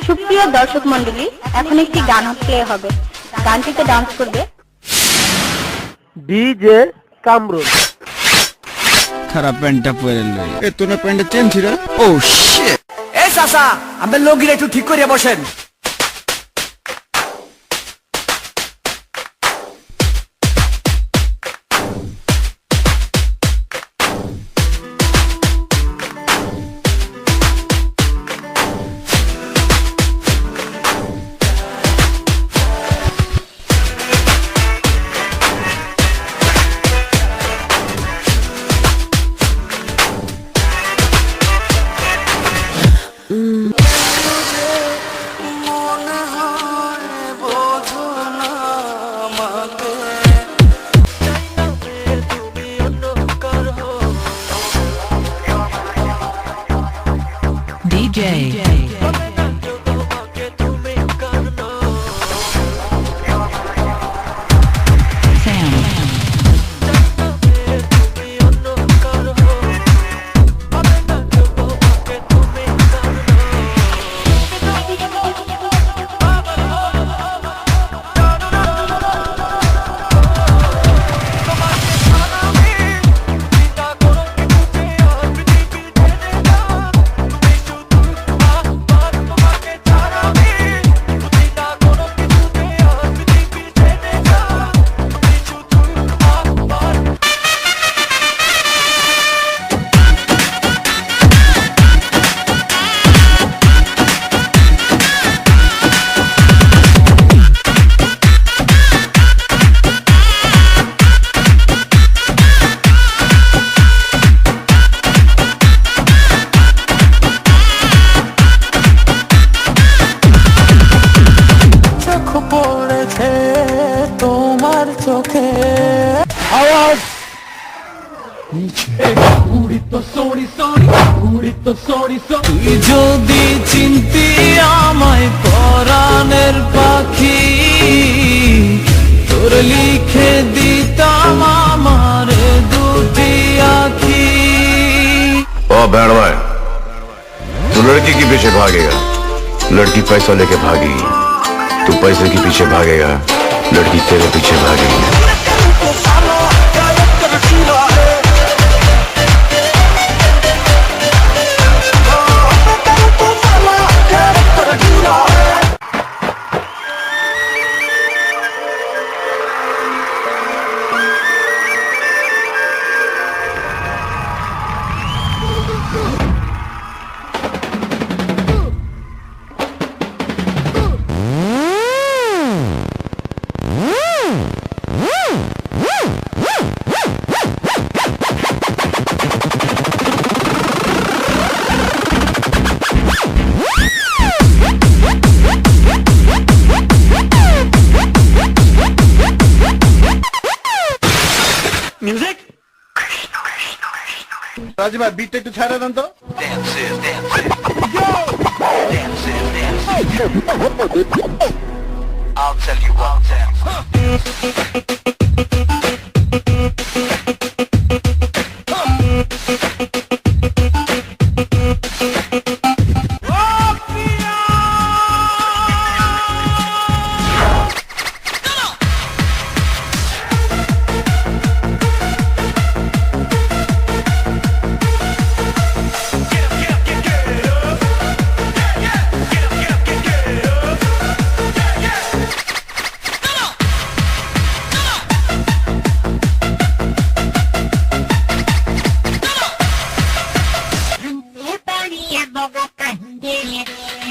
সুপ্রিয় দর্শক মন্ডলী, এখন একটি গান প্লে হবে। গানটিতে ডান্স করবে ডিজে কামরুল। খারাপ প্যান্টটা পরে লই। এ তোর প্যান্টটা চেন ছিল? ও শিট। এ চাচা, আমাদের লগিরা একটু ঠিক করে বসেন। DJ Sam তোমার চোখে আওয়াজ তুই যদি চিনতি আমায় পরাণের পাখি, তোর লিখে দিতাম আমার দুটি আখি। ओ बैंडवा, तू लड़की के पीछे भागेगा, लड़की पैसा लेके भागेगी। तू पैसे के पीछे भागेगा, लड़की तेरे पीछे भागेगी। মিউজিক রাজি ভাই, বিটটা একটু ছাড়া দেন তো। I'll tell you one thing.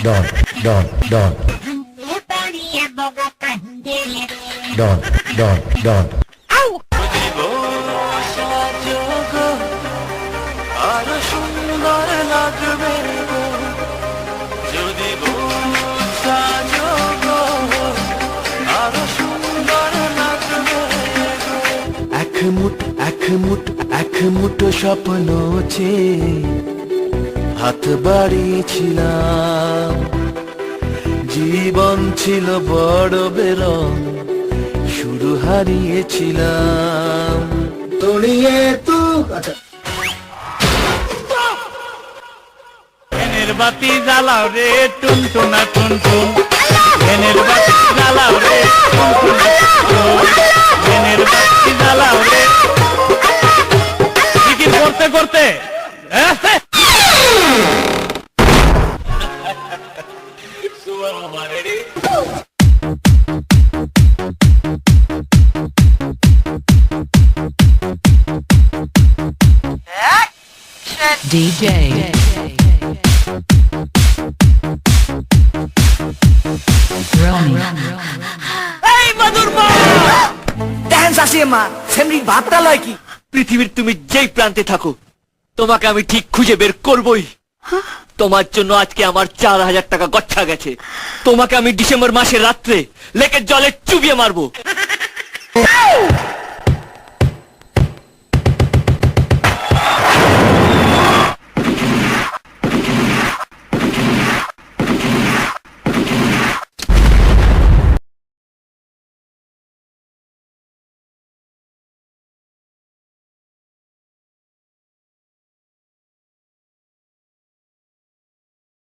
Don, Don, Don, Don, Don, Don. আরো সুন্দর লাগবে গো, যদি সাজো গো, আরো সুন্দর লাগবে গো। এক মুঠো স্বপ্ন চেয়ে হাত বাড়িয়েছিলাম, জীবন ছিল বড় বেরং, শুরু হারিয়েছিলাম। তড়িয়ে তু বাতি জ্বালাও রে টুনটুনা টুনটুন, ধ্যানের বাতি জ্বালাও রে টুনটুনা টুনটুন, ধ্যানের বাতি জ্বালাও রে। জিকির করতে করতে DJ. Romy. পৃথিবীর তুমি যেই প্রান্তে থাকো তোমাকে আমি ঠিক খুঁজে বের করবই। তোমার জন্য আজকে আমার 4000 টাকা গচ্ছা গেছে। তোমাকে আমি ডিসেম্বর মাসের রাত্রে লেকের জলে চুবিয়ে মারবো।